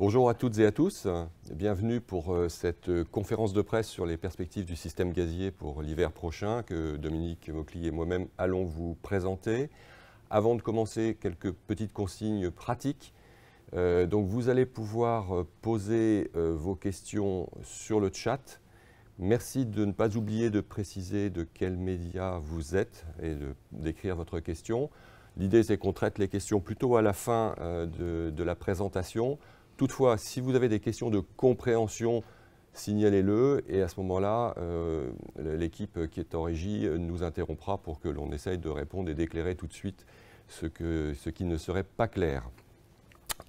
Bonjour à toutes et à tous, bienvenue pour cette conférence de presse sur les perspectives du système gazier pour l'hiver prochain que Dominique Maucly et moi-même allons vous présenter. Avant de commencer, quelques petites consignes pratiques. Donc vous allez pouvoir poser vos questions sur le chat. Merci de ne pas oublier de préciser de quel média vous êtes et d'écrire votre question. L'idée, c'est qu'on traite les questions plutôt à la fin de la présentation. Toutefois, si vous avez des questions de compréhension, signalez-le et à ce moment-là, l'équipe qui est en régie nous interrompra pour que l'on essaye de répondre et d'éclairer tout de suite ce qui ne serait pas clair.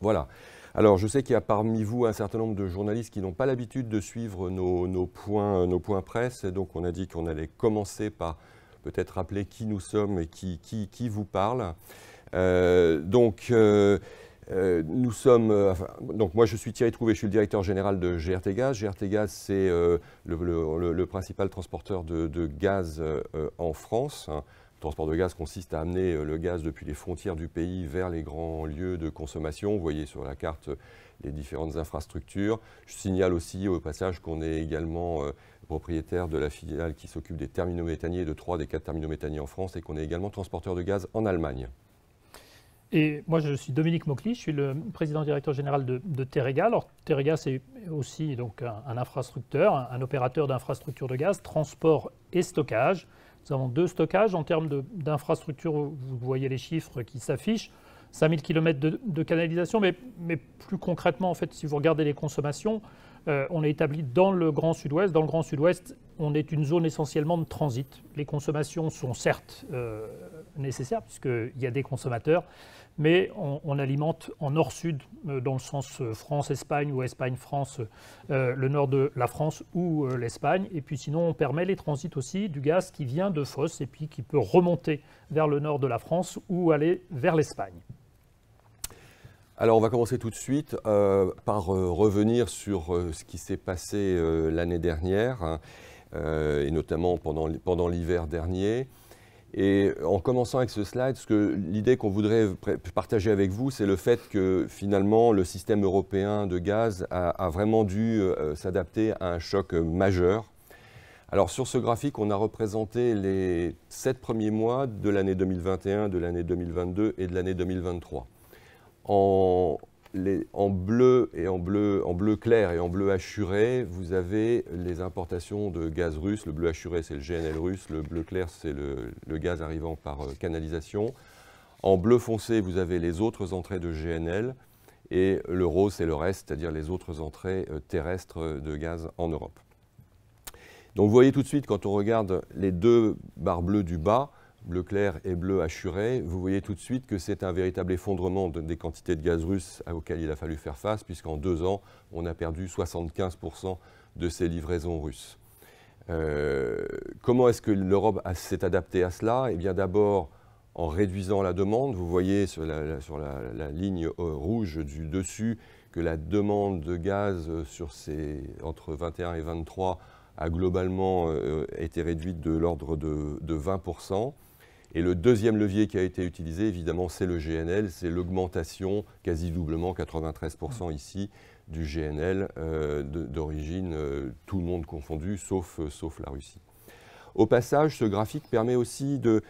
Voilà. Alors, je sais qu'il y a parmi vous un certain nombre de journalistes qui n'ont pas l'habitude de suivre nos points presse. Et donc, on a dit qu'on allait commencer par peut-être rappeler qui nous sommes et qui vous parle. Nous sommes, donc moi je suis Thierry Trouvé, je suis le directeur général de GRT Gaz. GRT Gaz, c'est le principal transporteur de gaz en France. Le transport de gaz consiste à amener le gaz depuis les frontières du pays vers les grands lieux de consommation. Vous voyez sur la carte les différentes infrastructures. Je signale aussi au passage qu'on est également propriétaire de la filiale qui s'occupe des terminaux méthaniers, de 3 des 4 terminaux méthaniers en France, et qu'on est également transporteur de gaz en Allemagne. Et moi, je suis Dominique Maucly, je suis le président-directeur général de Teréga. Alors, Teréga, c'est aussi donc, un infrastructeur, un opérateur d'infrastructures de gaz, transport et stockage. Nous avons 2 stockages en termes d'infrastructures, vous voyez les chiffres qui s'affichent, 5000 km de canalisation, mais plus concrètement, en fait, si vous regardez les consommations, on est établi dans le Grand Sud-Ouest. Dans le Grand Sud-Ouest, on est une zone essentiellement de transit. Les consommations sont certes nécessaires, puisqu'il y a des consommateurs, mais on alimente en nord-sud, dans le sens France-Espagne ou Espagne-France, le nord de la France ou l'Espagne. Et puis sinon, on permet les transits aussi du gaz qui vient de Fos et puis qui peut remonter vers le nord de la France ou aller vers l'Espagne. Alors on va commencer tout de suite par revenir sur ce qui s'est passé l'année dernière, et notamment pendant l'hiver dernier. Et en commençant avec ce slide, l'idée qu'on voudrait partager avec vous, c'est le fait que finalement le système européen de gaz a vraiment dû s'adapter à un choc majeur. Alors sur ce graphique, on a représenté les 7 premiers mois de l'année 2021, de l'année 2022 et de l'année 2023. En bleu clair et en bleu hachuré, vous avez les importations de gaz russe. Le bleu hachuré, c'est le GNL russe. Le bleu clair, c'est le gaz arrivant par canalisation. En bleu foncé, vous avez les autres entrées de GNL. Et le rose, c'est le reste, c'est-à-dire les autres entrées terrestres de gaz en Europe. Donc vous voyez tout de suite, quand on regarde les 2 barres bleues du bas, bleu clair et bleu hachuré, vous voyez tout de suite que c'est un véritable effondrement des quantités de gaz russe auxquelles il a fallu faire face, puisqu'en 2 ans, on a perdu 75% de ces livraisons russes. Comment est-ce que l'Europe s'est adaptée à cela? Eh bien d'abord, en réduisant la demande. Vous voyez sur la ligne rouge du dessus que la demande de gaz entre 21 et 23 a globalement été réduite de l'ordre de 20%. Et le deuxième levier qui a été utilisé, évidemment, c'est le GNL, c'est l'augmentation, quasi doublement, 93% ici, du GNL d'origine, tout le monde confondu, sauf la Russie. Au passage, ce graphique permet aussi de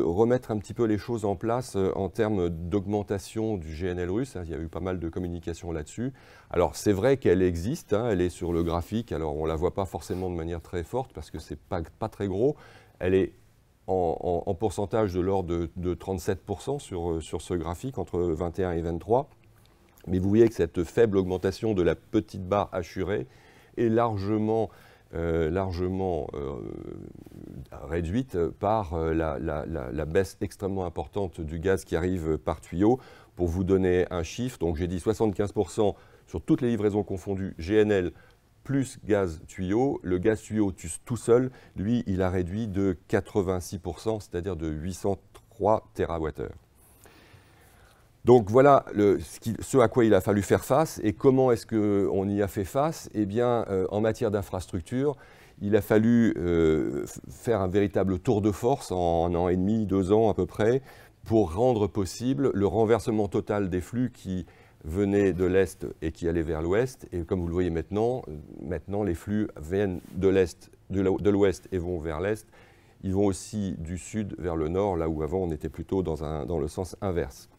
remettre un petit peu les choses en place en termes d'augmentation du GNL russe. Il y a eu pas mal de communication là-dessus. Alors c'est vrai qu'elle existe, elle est sur le graphique, alors on ne la voit pas forcément de manière très forte parce que ce n'est pas très gros. Elle est en pourcentage de l'ordre de 37% sur ce graphique, entre 21 et 23. Mais vous voyez que cette faible augmentation de la petite barre hachurée est largement réduite par la baisse extrêmement importante du gaz qui arrive par tuyau. Pour vous donner un chiffre, donc j'ai dit 75% sur toutes les livraisons confondues, GNL plus gaz tuyau. Le gaz tuyau tout seul, lui, il a réduit de 86%, c'est-à-dire de 803 TWh. Donc voilà ce à quoi il a fallu faire face. Et comment est-ce qu'on y a fait face? Eh bien, en matière d'infrastructure, il a fallu faire un véritable tour de force en 1 an et demi, 2 ans à peu près, pour rendre possible le renversement total des flux qui venaient de l'Est et qui allaient vers l'Ouest. Et comme vous le voyez maintenant, les flux viennent de l'Est, de l'Ouest et vont vers l'Est. Ils vont aussi du Sud vers le Nord, là où avant on était plutôt dans le sens inverse.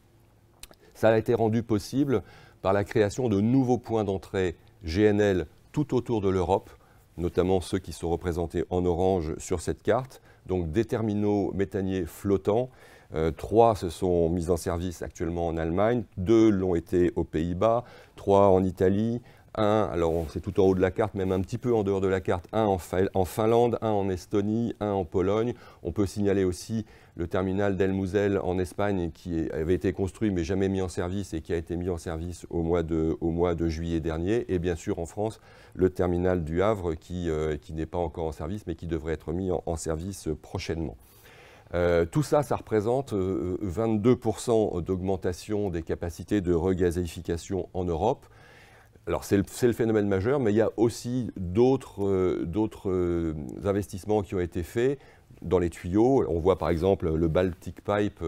Ça a été rendu possible par la création de nouveaux points d'entrée GNL tout autour de l'Europe, notamment ceux qui sont représentés en orange sur cette carte. Donc des terminaux méthaniers flottants. 3 se sont mis en service actuellement en Allemagne, 2 l'ont été aux Pays-Bas, 3 en Italie, 1, alors c'est tout en haut de la carte, même un petit peu en dehors de la carte, 1 en Finlande, 1 en Estonie, 1 en Pologne. On peut signaler aussi le terminal d'Elmusel en Espagne qui avait été construit mais jamais mis en service et qui a été mis en service au mois de juillet dernier. Et bien sûr en France, le terminal du Havre qui n'est pas encore en service mais qui devrait être mis en service prochainement. Tout ça, ça représente 22% d'augmentation des capacités de regazéification en Europe. Alors c'est le phénomène majeur, mais il y a aussi d'autres investissements qui ont été faits dans les tuyaux. On voit par exemple le Baltic Pipe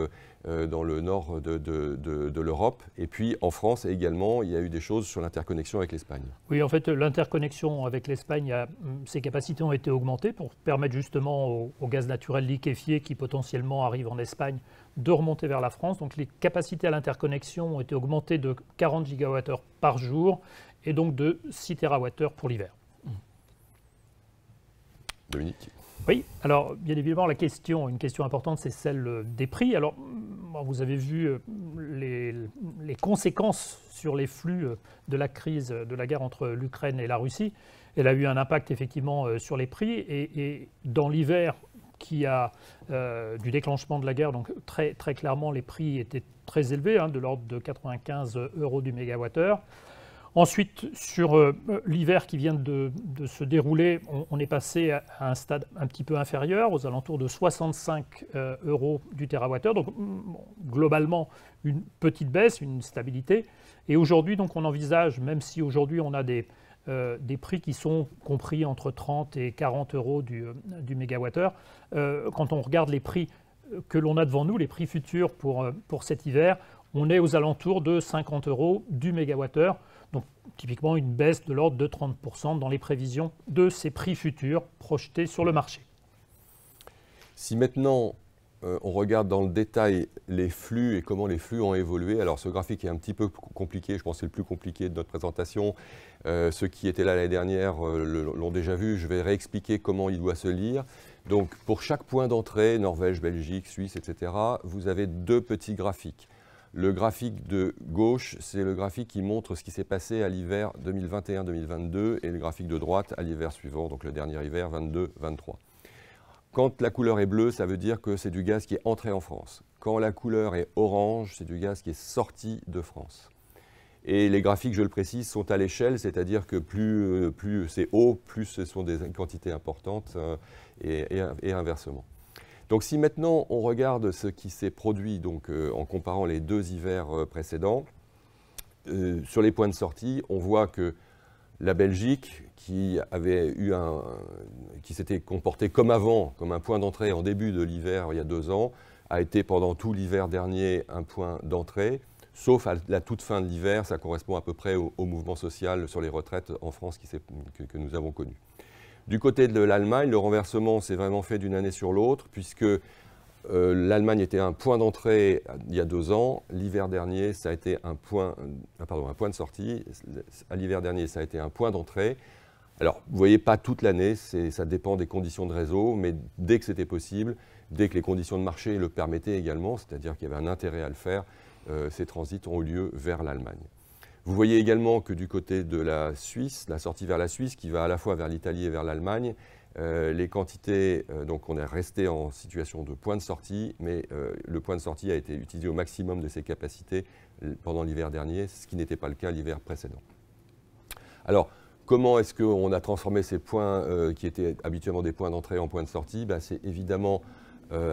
dans le nord de l'Europe. Et puis en France également, il y a eu des choses sur l'interconnexion avec l'Espagne. Oui, en fait, l'interconnexion avec l'Espagne, ses capacités ont été augmentées pour permettre justement au gaz naturel liquéfié qui potentiellement arrive en Espagne de remonter vers la France. Donc les capacités à l'interconnexion ont été augmentées de 40 gigawattheures par jour et donc de 6 TWh pour l'hiver. Dominique ? Oui, alors bien évidemment, une question importante, c'est celle des prix. Alors, vous avez vu les conséquences sur les flux de la crise, de la guerre entre l'Ukraine et la Russie. Elle a eu un impact effectivement sur les prix et dans l'hiver qui a du déclenchement de la guerre, donc très clairement, les prix étaient très élevés, de l'ordre de 95 € du mégawattheure. Ensuite, sur l'hiver qui vient de se dérouler, on est passé à un stade un petit peu inférieur, aux alentours de 65 € du térawattheure. Donc, globalement, une petite baisse, une stabilité. Et aujourd'hui, donc, on envisage, même si aujourd'hui on a des prix qui sont compris entre 30 et 40 € du mégawattheure, quand on regarde les prix que l'on a devant nous, les prix futurs pour cet hiver, on est aux alentours de 50 € du mégawattheure. Donc, typiquement, une baisse de l'ordre de 30% dans les prévisions de ces prix futurs projetés sur le marché. Si maintenant, on regarde dans le détail les flux et comment les flux ont évolué, alors ce graphique est un petit peu compliqué, je pense que c'est le plus compliqué de notre présentation. Ceux qui étaient là l'année dernière l'ont déjà vu, je vais réexpliquer comment il doit se lire. Donc, pour chaque point d'entrée, Norvège, Belgique, Suisse, etc., vous avez 2 petits graphiques. Le graphique de gauche, c'est le graphique qui montre ce qui s'est passé à l'hiver 2021-2022 et le graphique de droite à l'hiver suivant, donc le dernier hiver 22-23. Quand la couleur est bleue, ça veut dire que c'est du gaz qui est entré en France. Quand la couleur est orange, c'est du gaz qui est sorti de France. Et les graphiques, je le précise, sont à l'échelle, c'est-à-dire que plus c'est haut, plus ce sont des quantités importantes et inversement. Donc si maintenant on regarde ce qui s'est produit donc, en comparant les 2 hivers précédents, sur les points de sortie, on voit que la Belgique, qui s'était comportée comme avant, comme un point d'entrée en début de l'hiver il y a 2 ans, a été pendant tout l'hiver dernier un point d'entrée, sauf à la toute fin de l'hiver, ça correspond à peu près au mouvement social sur les retraites en France que nous avons connu. Du côté de l'Allemagne, le renversement s'est vraiment fait d'une année sur l'autre, puisque l'Allemagne était un point d'entrée il y a 2 ans. L'hiver dernier, ça a été un point de sortie. À l'hiver dernier, ça a été un point d'entrée. Alors, vous ne voyez pas toute l'année, ça dépend des conditions de réseau, mais dès que c'était possible, dès que les conditions de marché le permettaient également, c'est-à-dire qu'il y avait un intérêt à le faire, ces transits ont eu lieu vers l'Allemagne. Vous voyez également que du côté de la Suisse, la sortie vers la Suisse, qui va à la fois vers l'Italie et vers l'Allemagne, les quantités, donc on est resté en situation de point de sortie, mais le point de sortie a été utilisé au maximum de ses capacités pendant l'hiver dernier, ce qui n'était pas le cas l'hiver précédent. Alors, comment est-ce qu'on a transformé ces points qui étaient habituellement des points d'entrée en points de sortie? C'est évidemment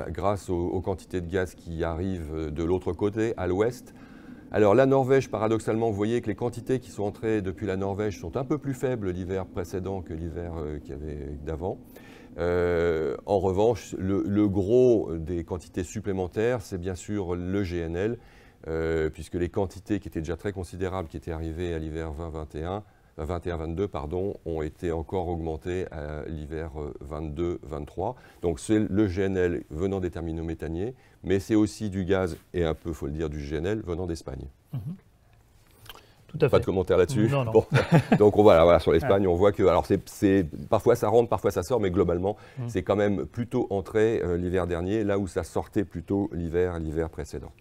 grâce aux quantités de gaz qui arrivent de l'autre côté, à l'ouest. Alors la Norvège, paradoxalement, vous voyez que les quantités qui sont entrées depuis la Norvège sont un peu plus faibles l'hiver précédent que l'hiver qu'il y avait d'avant. En revanche, le gros des quantités supplémentaires, c'est bien sûr le GNL, puisque les quantités qui étaient déjà très considérables, qui étaient arrivées à l'hiver 21-22, pardon, ont été encore augmentées à l'hiver 22-23. Donc c'est le GNL venant des terminaux méthaniers, mais c'est aussi du gaz et un peu, il faut le dire, du GNL venant d'Espagne. Tout à fait. Pas de commentaire là-dessus. Non, non. Bon. Donc voilà, sur l'Espagne, on voit que, alors parfois ça rentre, parfois ça sort, mais globalement, c'est quand même plutôt entré l'hiver dernier, là où ça sortait plutôt l'hiver précédent.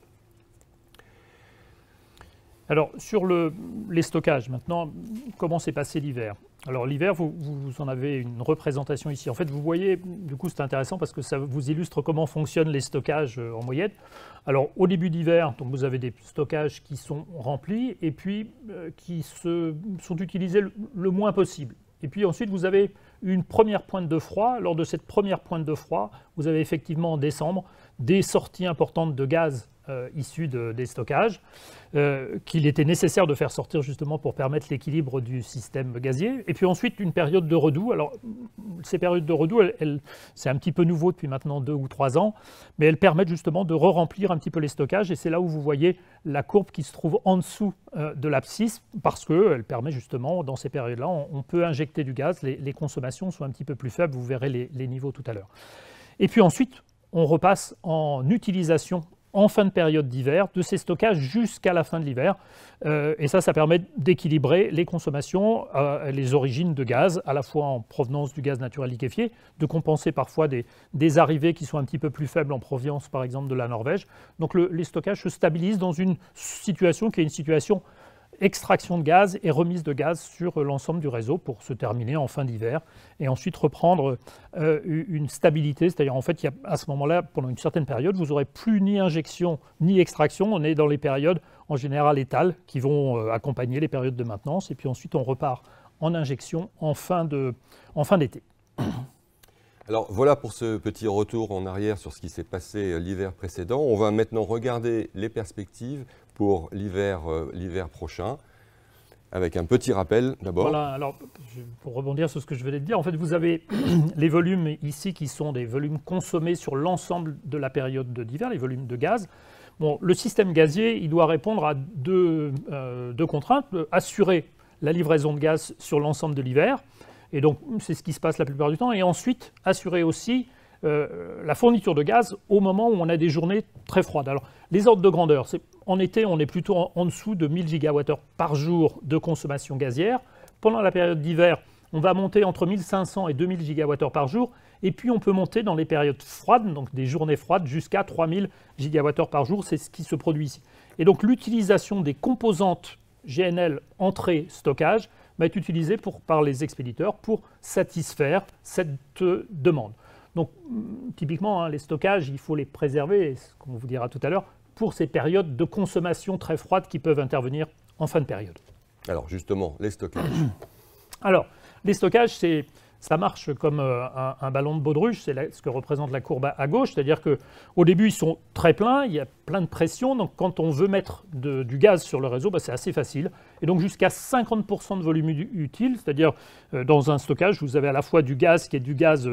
Alors, sur les stockages, maintenant, comment s'est passé l'hiver? Alors, l'hiver, vous en avez une représentation ici. En fait, vous voyez, du coup, c'est intéressant parce que ça vous illustre comment fonctionnent les stockages en moyenne. Alors, au début d'hiver, vous avez des stockages qui sont remplis et puis qui sont utilisés le moins possible. Et puis ensuite, vous avez une première pointe de froid. Lors de cette première pointe de froid, vous avez effectivement en décembre des sorties importantes de gaz issus des stockages qu'il était nécessaire de faire sortir justement pour permettre l'équilibre du système gazier. Et puis ensuite, une période de redoux. Alors, ces périodes de redoux, c'est un petit peu nouveau depuis maintenant 2 ou 3 ans, mais elles permettent justement de re-remplir un petit peu les stockages. Et c'est là où vous voyez la courbe qui se trouve en dessous de l'abscisse, parce qu'elle permet justement, dans ces périodes-là, on peut injecter du gaz. Les consommations sont un petit peu plus faibles. Vous verrez les niveaux tout à l'heure. Et puis ensuite, on repasse en utilisation en fin de période d'hiver, de ces stockages jusqu'à la fin de l'hiver. Et ça permet d'équilibrer les consommations, les origines de gaz, à la fois en provenance du gaz naturel liquéfié, de compenser parfois des arrivées qui sont un petit peu plus faibles en provenance, par exemple, de la Norvège. Donc les stockages se stabilisent dans une situation qui est une situation extraction de gaz et remise de gaz sur l'ensemble du réseau pour se terminer en fin d'hiver et ensuite reprendre une stabilité. C'est-à-dire, en fait, à ce moment-là, pendant une certaine période, vous n'aurez plus ni injection ni extraction. On est dans les périodes, en général, étales qui vont accompagner les périodes de maintenance. Et puis ensuite, on repart en injection en fin d'été. Alors voilà pour ce petit retour en arrière sur ce qui s'est passé l'hiver précédent. On va maintenant regarder les perspectives pour l'hiver prochain, avec un petit rappel d'abord. Voilà, alors pour rebondir sur ce que je venais de dire, en fait vous avez les volumes ici qui sont des volumes consommés sur l'ensemble de la période d'hiver, les volumes de gaz. Bon, le système gazier, il doit répondre à deux contraintes, assurer la livraison de gaz sur l'ensemble de l'hiver, et donc c'est ce qui se passe la plupart du temps, et ensuite assurer aussi la fourniture de gaz au moment où on a des journées très froides. Alors, les ordres de grandeur, en été, on est plutôt en dessous de 1000 gigawattheures par jour de consommation gazière. Pendant la période d'hiver, on va monter entre 1500 et 2000 gigawattheures par jour. Et puis, on peut monter dans les périodes froides, donc des journées froides, jusqu'à 3000 gigawattheures par jour. C'est ce qui se produit ici. Et donc, l'utilisation des composantes GNL entrée-stockage va être utilisée par les expéditeurs pour satisfaire cette demande. Donc, typiquement, les stockages, il faut les préserver, ce qu'on vous dira tout à l'heure, pour ces périodes de consommation très froides qui peuvent intervenir en fin de période. Alors, justement, les stockages. Alors, les stockages, ça marche comme un ballon de baudruche, c'est ce que représente la courbe à gauche, c'est-à-dire qu'au début, ils sont très pleins, il y a plein de pression, donc quand on veut mettre du gaz sur le réseau, c'est assez facile. Et donc jusqu'à 50% de volume utile, c'est-à-dire dans un stockage, vous avez à la fois du gaz qui est du gaz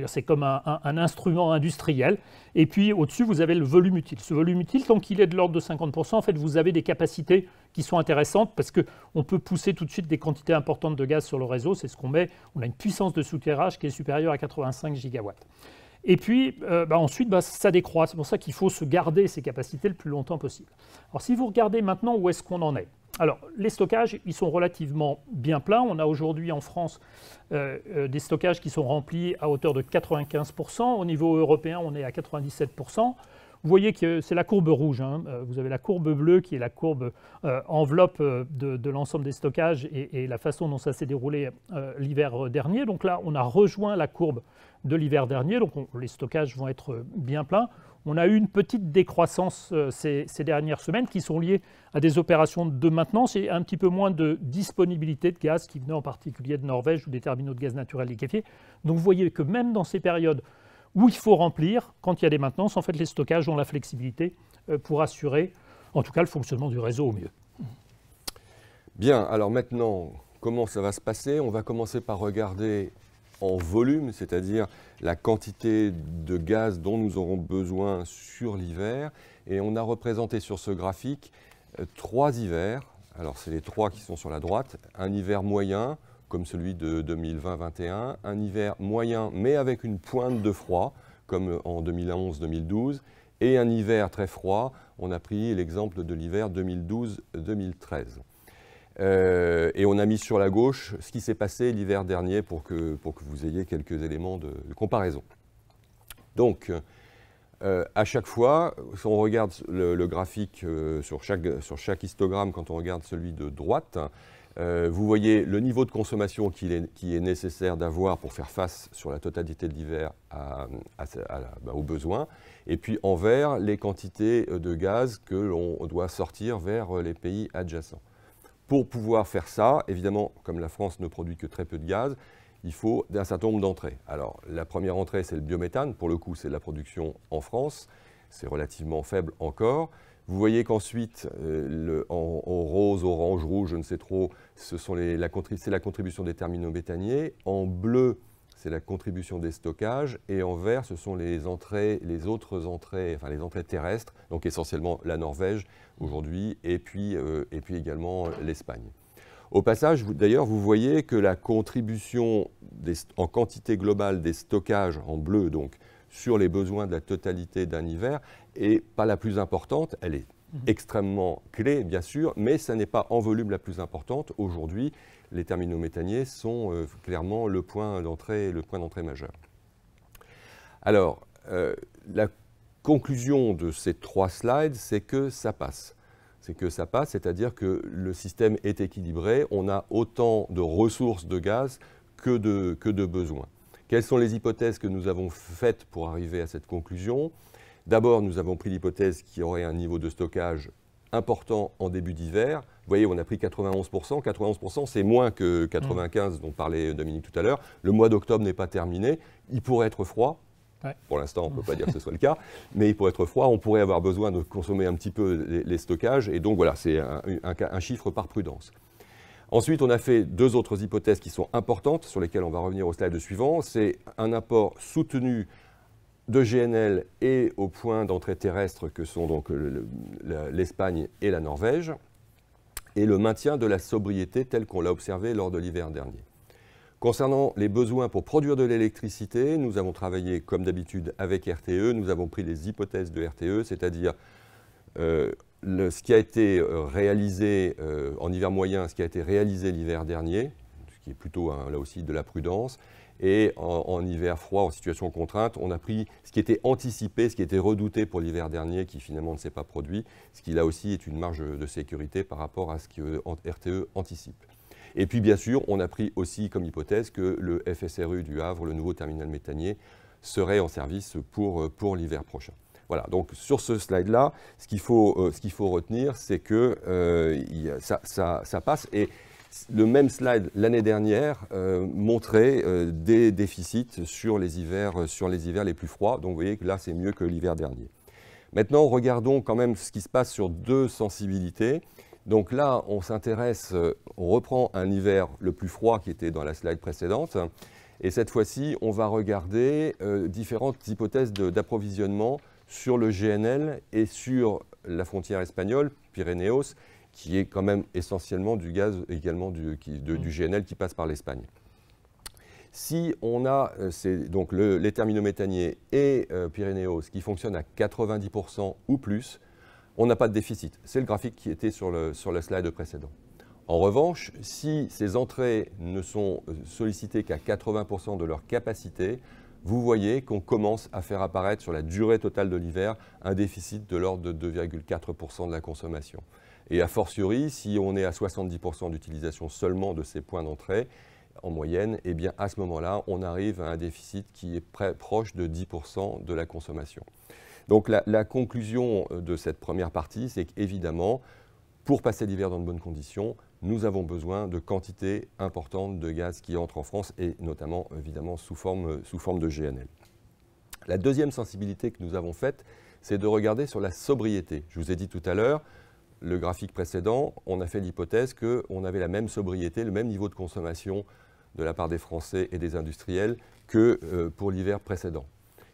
c'est comme un instrument industriel, et puis au-dessus, vous avez le volume utile. Ce volume utile, tant qu'il est de l'ordre de 50%, en fait, vous avez des capacités qui sont intéressantes parce qu'on peut pousser tout de suite des quantités importantes de gaz sur le réseau, c'est ce qu'on met, on a une puissance de soutirage qui est supérieure à 85 gigawatts. Et puis ensuite, ça décroît. C'est pour ça qu'il faut se garder ces capacités le plus longtemps possible. Alors si vous regardez maintenant où est-ce qu'on en est. Alors les stockages, ils sont relativement bien pleins. On a aujourd'hui en France des stockages qui sont remplis à hauteur de 95%. Au niveau européen, on est à 97%. Vous voyez que c'est la courbe rouge. Vous avez la courbe bleue qui est la courbe enveloppe de l'ensemble des stockages et la façon dont ça s'est déroulé l'hiver dernier. Donc là, on a rejoint la courbe de l'hiver dernier. Donc les stockages vont être bien pleins. On a eu une petite décroissance ces dernières semaines qui sont liées à des opérations de maintenance et un petit peu moins de disponibilité de gaz qui venait en particulier de Norvège ou des terminaux de gaz naturel liquéfié. Donc vous voyez que même dans ces périodes où il faut remplir, quand il y a des maintenances, en fait, les stockages ont la flexibilité pour assurer, en tout cas, le fonctionnement du réseau au mieux. Bien, alors maintenant, comment ça va se passer? On va commencer par regarder en volume, c'est-à-dire la quantité de gaz dont nous aurons besoin sur l'hiver. Et on a représenté sur ce graphique 3 hivers. Alors c'est les 3 qui sont sur la droite. Un hiver moyen, comme celui de 2020-21. Un hiver moyen, mais avec une pointe de froid, comme en 2011-2012. Et un hiver très froid. On a pris l'exemple de l'hiver 2012-2013. Et on a mis sur la gauche ce qui s'est passé l'hiver dernier pour que vous ayez quelques éléments de comparaison. Donc, à chaque fois, si on regarde le graphique sur chaque histogramme, quand on regarde celui de droite, vous voyez le niveau de consommation qui est nécessaire d'avoir pour faire face sur la totalité de l'hiver aux besoins. Et puis en vert, les quantités de gaz que l'on doit sortir vers les pays adjacents. Pour pouvoir faire ça, évidemment, comme la France ne produit que très peu de gaz, il faut un certain nombre d'entrées. Alors, la première entrée, c'est le biométhane. Pour le coup, c'est de la production en France. C'est relativement faible encore. Vous voyez qu'ensuite, en rose, orange, rouge, je ne sais trop, c'est la contribution des terminaux méthaniers. En bleu, c'est la contribution des stockages. Et en vert, ce sont les autres entrées, enfin les entrées terrestres, donc essentiellement la Norvège aujourd'hui, et puis également l'Espagne. Au passage, d'ailleurs, vous voyez que la contribution en quantité globale des stockages en bleu, donc sur les besoins de la totalité d'un hiver, n'est pas la plus importante. Elle est extrêmement clé, bien sûr, mais ça n'est pas en volume la plus importante. Aujourd'hui, les terminaux méthaniers sont clairement le point d'entrée majeur. Alors, la conclusion de ces 3 slides, c'est que ça passe. C'est-à-dire que le système est équilibré, on a autant de ressources de gaz que de besoins. Quelles sont les hypothèses que nous avons faites pour arriver à cette conclusion? D'abord, nous avons pris l'hypothèse qu'il y aurait un niveau de stockage important en début d'hiver. Vous voyez, on a pris 91%. 91%, c'est moins que 95% dont parlait Dominique tout à l'heure. Le mois d'octobre n'est pas terminé. Il pourrait être froid. Ouais. Pour l'instant, on ne peut pas dire que ce soit le cas, mais il pourrait être froid, on pourrait avoir besoin de consommer un petit peu les stockages, et donc voilà, c'est un chiffre par prudence. Ensuite, on a fait 2 autres hypothèses qui sont importantes, sur lesquelles on va revenir au slide suivant. C'est un apport soutenu de GNL et aux points d'entrée terrestre que sont donc l'Espagne et la Norvège, et le maintien de la sobriété telle qu'on l'a observé lors de l'hiver dernier. Concernant les besoins pour produire de l'électricité, nous avons travaillé comme d'habitude avec RTE. Nous avons pris les hypothèses de RTE, c'est-à-dire ce qui a été réalisé en hiver moyen, ce qui a été réalisé l'hiver dernier, ce qui est plutôt là aussi de la prudence. Et en hiver froid, en situation contrainte, on a pris ce qui était anticipé, ce qui était redouté pour l'hiver dernier, qui finalement ne s'est pas produit, ce qui là aussi est une marge de sécurité par rapport à ce que RTE anticipe. Et puis, bien sûr, on a pris aussi comme hypothèse que le FSRU du Havre, le nouveau terminal méthanier, serait en service pour l'hiver prochain. Voilà, donc sur ce slide-là, ce qu'il faut retenir, c'est que ça passe. Et le même slide l'année dernière montrait des déficits sur les hivers les plus froids. Donc vous voyez que là, c'est mieux que l'hiver dernier. Maintenant, regardons quand même ce qui se passe sur 2 sensibilités. Donc là, on reprend un hiver le plus froid qui était dans la slide précédente. Et cette fois-ci, on va regarder différentes hypothèses d'approvisionnement sur le GNL et sur la frontière espagnole, Pyrénéos, qui est quand même essentiellement du gaz, également du GNL qui passe par l'Espagne. Si on a donc les terminaux méthaniers et Pyrénéos qui fonctionnent à 90% ou plus, on n'a pas de déficit. C'est le graphique qui était sur le slide précédent. En revanche, si ces entrées ne sont sollicitées qu'à 80% de leur capacité, vous voyez qu'on commence à faire apparaître sur la durée totale de l'hiver un déficit de l'ordre de 2,4% de la consommation. Et a fortiori, si on est à 70% d'utilisation seulement de ces points d'entrée, en moyenne, eh bien à ce moment-là, on arrive à un déficit qui est proche de 10% de la consommation. Donc la conclusion de cette première partie, c'est qu'évidemment, pour passer l'hiver dans de bonnes conditions, nous avons besoin de quantités importantes de gaz qui entrent en France et notamment, évidemment, sous forme de GNL. La deuxième sensibilité que nous avons faite, c'est de regarder sur la sobriété. Je vous ai dit tout à l'heure, le graphique précédent, on a fait l'hypothèse qu'on avait la même sobriété, le même niveau de consommation de la part des Français et des industriels que pour l'hiver précédent.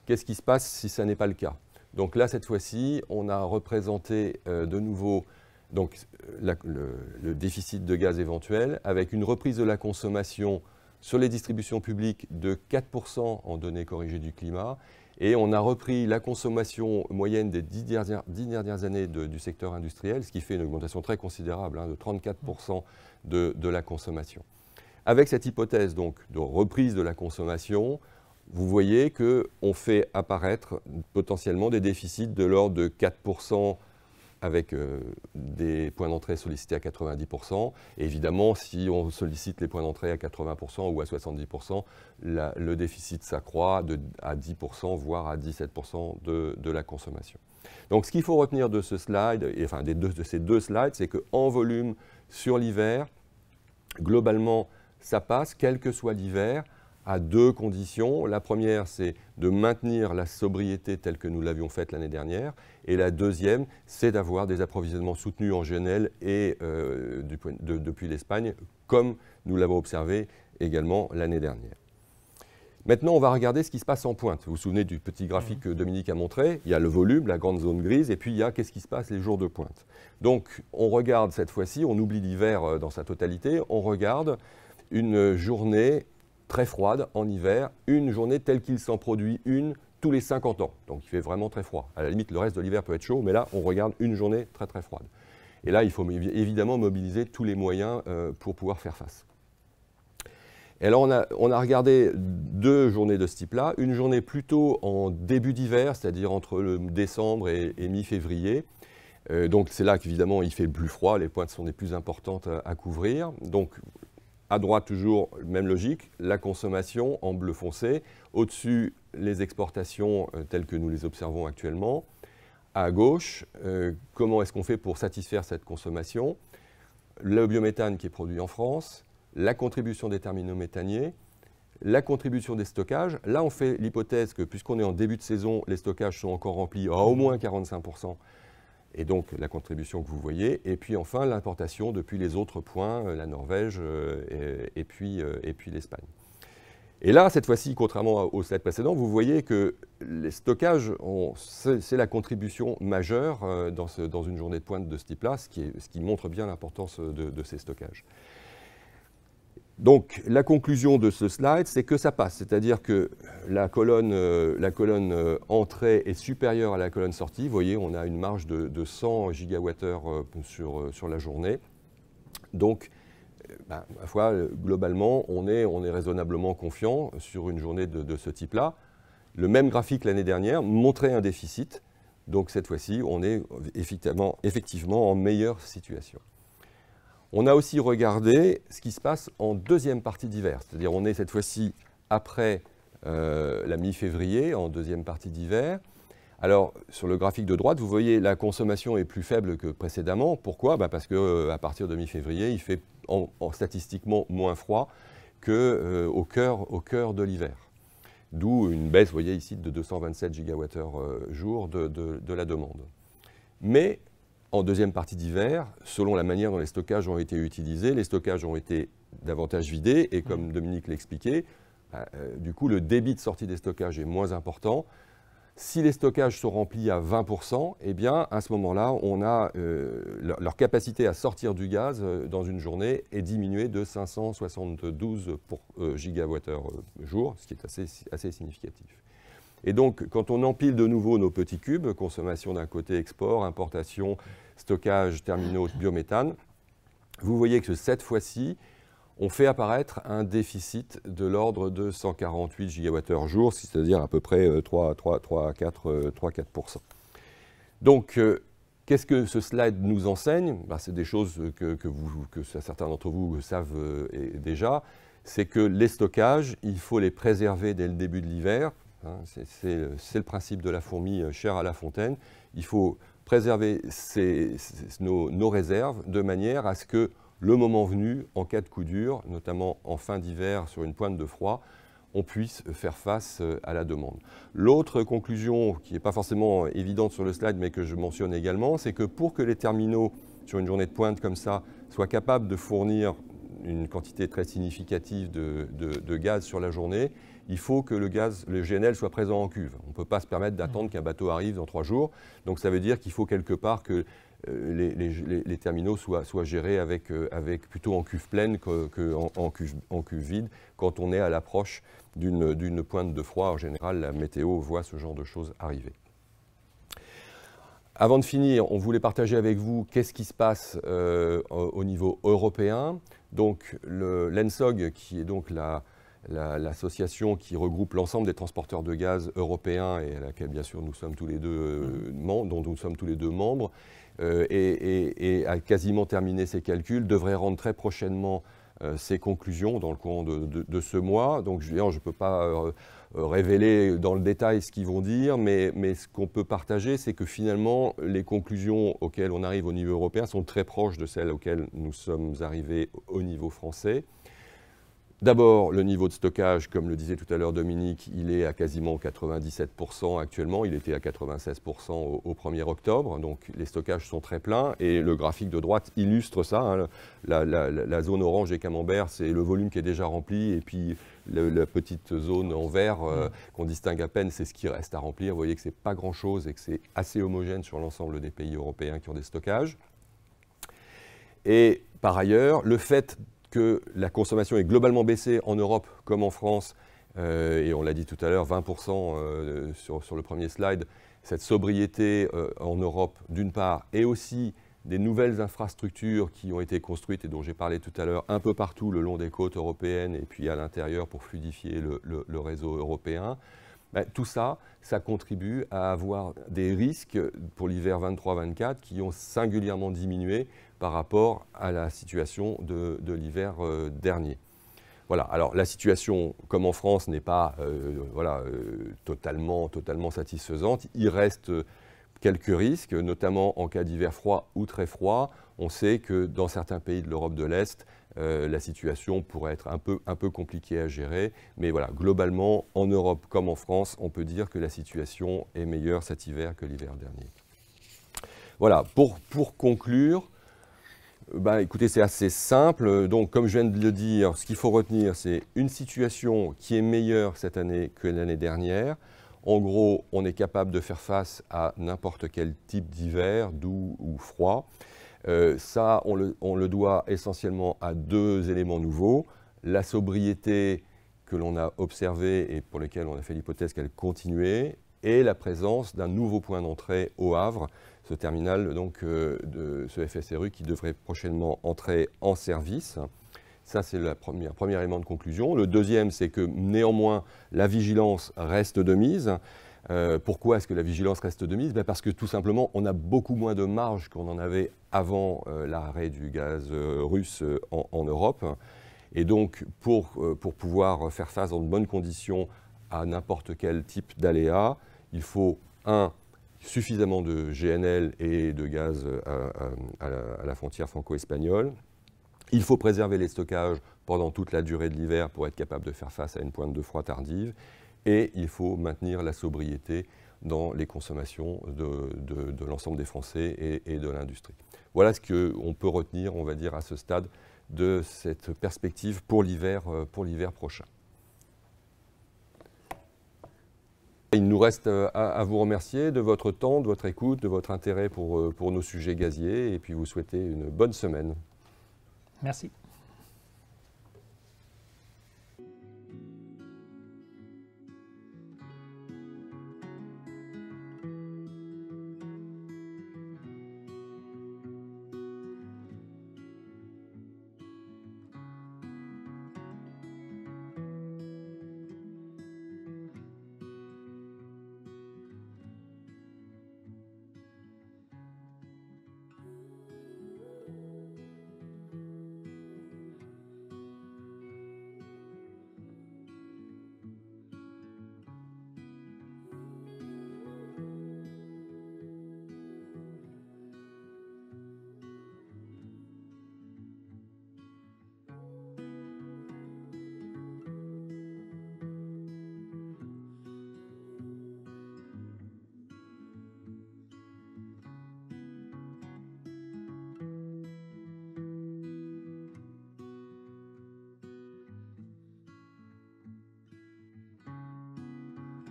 Qu'est-ce qui se passe si ça n'est pas le cas? Donc là, cette fois-ci, on a représenté de nouveau donc, le déficit de gaz éventuel avec une reprise de la consommation sur les distributions publiques de 4% en données corrigées du climat. Et on a repris la consommation moyenne des 10 dernières années du secteur industriel, ce qui fait une augmentation très considérable, de 34% de la consommation. Avec cette hypothèse donc, de reprise de la consommation, vous voyez qu'on fait apparaître potentiellement des déficits de l'ordre de 4% avec des points d'entrée sollicités à 90%. Et évidemment, si on sollicite les points d'entrée à 80% ou à 70%, le déficit s'accroît à 10%, voire à 17% de la consommation. Donc ce qu'il faut retenir de ce slide, enfin de ces deux slides, c'est qu'en volume, sur l'hiver, globalement, ça passe, quel que soit l'hiver, à deux conditions. La première, c'est de maintenir la sobriété telle que nous l'avions faite l'année dernière. Et la deuxième, c'est d'avoir des approvisionnements soutenus en GNL et depuis l'Espagne, comme nous l'avons observé également l'année dernière. Maintenant, on va regarder ce qui se passe en pointe. Vous vous souvenez du petit graphique que Dominique a montré? Il y a le volume, la grande zone grise, et puis il y a qu'est-ce qui se passe les jours de pointe. Donc, on regarde cette fois-ci, on oublie l'hiver dans sa totalité, on regarde une journée très froide en hiver, une journée telle qu'il s'en produit une tous les 50 ans. Donc il fait vraiment très froid. À la limite, le reste de l'hiver peut être chaud, mais là, on regarde une journée très très froide. Et là, il faut évidemment mobiliser tous les moyens pour pouvoir faire face. Et alors, on a regardé deux journées de ce type-là. Une journée plutôt en début d'hiver, c'est-à-dire entre le décembre et mi-février. Donc c'est là qu'évidemment, il fait le plus froid, les pointes sont les plus importantes à couvrir. Donc, à droite, toujours, même logique, la consommation en bleu foncé. Au-dessus, les exportations telles que nous les observons actuellement. À gauche, comment est-ce qu'on fait pour satisfaire cette consommation? Le biométhane qui est produit en France, la contribution des terminaux méthaniers, la contribution des stockages. Là, on fait l'hypothèse que puisqu'on est en début de saison, les stockages sont encore remplis à au moins 45%. Et donc la contribution que vous voyez, et puis enfin l'importation depuis les autres points, la Norvège et puis l'Espagne. Et là, cette fois-ci, contrairement au slide précédent, vous voyez que les stockages, c'est la contribution majeure dans une journée de pointe de ce type-là, ce qui montre bien l'importance de ces stockages. Donc la conclusion de ce slide, c'est que ça passe, c'est-à-dire que la colonne entrée est supérieure à la colonne sortie. Vous voyez, on a une marge de 100 gigawattheures sur la journée. Donc, ma foi, globalement, on est raisonnablement confiant sur une journée de ce type-là. Le même graphique l'année dernière montrait un déficit. Donc cette fois-ci, on est effectivement en meilleure situation. On a aussi regardé ce qui se passe en deuxième partie d'hiver, c'est-à-dire on est cette fois-ci après la mi-février, en deuxième partie d'hiver. Alors, sur le graphique de droite, vous voyez la consommation est plus faible que précédemment. Pourquoi? Parce qu'à partir de mi-février, il fait statistiquement moins froid qu'au cœur de l'hiver. D'où une baisse, vous voyez ici, de 227 gigawattheures jour de la demande. Mais en deuxième partie d'hiver, selon la manière dont les stockages ont été utilisés, les stockages ont été davantage vidés et comme Dominique l'expliquait, du coup le débit de sortie des stockages est moins important. Si les stockages sont remplis à 20%, eh bien à ce moment-là, on a leur capacité à sortir du gaz dans une journée est diminuée de 572 gigawattheures jour, ce qui est assez significatif. Et donc, quand on empile de nouveau nos petits cubes, consommation d'un côté, export, importation, stockage, terminaux, biométhane, vous voyez que cette fois-ci, on fait apparaître un déficit de l'ordre de 148 gigawattheures jour, c'est-à-dire à peu près 3-4%. Donc, qu'est-ce que ce slide nous enseigne? C'est des choses que certains d'entre vous savent déjà. C'est que les stockages, il faut les préserver dès le début de l'hiver. C'est le principe de la fourmi chère à La Fontaine. Il faut préserver nos réserves de manière à ce que le moment venu, en cas de coup dur, notamment en fin d'hiver sur une pointe de froid, on puisse faire face à la demande. L'autre conclusion, qui n'est pas forcément évidente sur le slide, mais que je mentionne également, c'est que pour que les terminaux, sur une journée de pointe comme ça, soient capables de fournir une quantité très significative de gaz sur la journée, il faut que le GNL soit présent en cuve. On ne peut pas se permettre d'attendre qu'un bateau arrive dans 3 jours. Donc ça veut dire qu'il faut quelque part que les terminaux soient gérés plutôt en cuve pleine qu'en cuve vide quand on est à l'approche d'une pointe de froid. En général, la météo voit ce genre de choses arriver. Avant de finir, on voulait partager avec vous qu'est-ce qui se passe au niveau européen. Donc l'ENSOG, qui est donc l'association qui regroupe l'ensemble des transporteurs de gaz européens et à laquelle bien sûr nous sommes tous les deux dont nous sommes tous les deux membres, et a quasiment terminé ses calculs, devrait rendre très prochainement ses conclusions dans le courant de ce mois. Donc je ne peux pas révéler dans le détail ce qu'ils vont dire, mais ce qu'on peut partager, c'est que finalement, les conclusions auxquelles on arrive au niveau européen sont très proches de celles auxquelles nous sommes arrivés au niveau français. D'abord, le niveau de stockage, comme le disait tout à l'heure Dominique, il est à quasiment 97% actuellement. Il était à 96% au 1er octobre. Donc les stockages sont très pleins. Et le graphique de droite illustre ça. Hein. La zone orange et camembert, c'est le volume qui est déjà rempli. Et puis la petite zone en vert qu'on distingue à peine, c'est ce qui reste à remplir. Vous voyez que ce n'est pas grand-chose et que c'est assez homogène sur l'ensemble des pays européens qui ont des stockages. Et par ailleurs, le fait que la consommation est globalement baissée en Europe comme en France, et on l'a dit tout à l'heure, 20% sur le premier slide, cette sobriété en Europe d'une part, et aussi des nouvelles infrastructures qui ont été construites et dont j'ai parlé tout à l'heure un peu partout le long des côtes européennes et puis à l'intérieur pour fluidifier le réseau européen. Ben, tout ça, ça contribue à avoir des risques pour l'hiver 23-24 qui ont singulièrement diminué par rapport à la situation de l'hiver dernier. Voilà, alors la situation, comme en France, n'est pas totalement satisfaisante. Il reste quelques risques, notamment en cas d'hiver froid ou très froid. On sait que dans certains pays de l'Europe de l'Est, la situation pourrait être un peu compliquée à gérer. Mais voilà, globalement, en Europe comme en France, on peut dire que la situation est meilleure cet hiver que l'hiver dernier. Voilà, pour conclure, écoutez, c'est assez simple. Donc, comme je viens de le dire, ce qu'il faut retenir, c'est une situation qui est meilleure cette année que l'année dernière. En gros, on est capable de faire face à n'importe quel type d'hiver, doux ou froid. Ça, on le doit essentiellement à 2 éléments nouveaux. La sobriété que l'on a observée et pour laquelle on a fait l'hypothèse qu'elle continuait, et la présence d'un nouveau point d'entrée au Havre, ce terminal donc, de ce FSRU qui devrait prochainement entrer en service. Ça, c'est le premier élément de conclusion. Le deuxième, c'est que néanmoins, la vigilance reste de mise. Pourquoi est-ce que la vigilance reste de mise? Parce que tout simplement, on a beaucoup moins de marge qu'on en avait avant l'arrêt du gaz russe en Europe. Et donc, pour pouvoir faire face dans de bonnes conditions à n'importe quel type d'aléa, il faut, suffisamment de GNL et de gaz à la frontière franco-espagnole. Il faut préserver les stockages pendant toute la durée de l'hiver pour être capable de faire face à une pointe de froid tardive. Et il faut maintenir la sobriété dans les consommations de l'ensemble des Français et de l'industrie. Voilà ce qu'on peut retenir, on va dire, à ce stade de cette perspective pour l'hiver prochain. Il nous reste à vous remercier de votre temps, de votre écoute, de votre intérêt pour nos sujets gaziers et puis vous souhaiter une bonne semaine. Merci.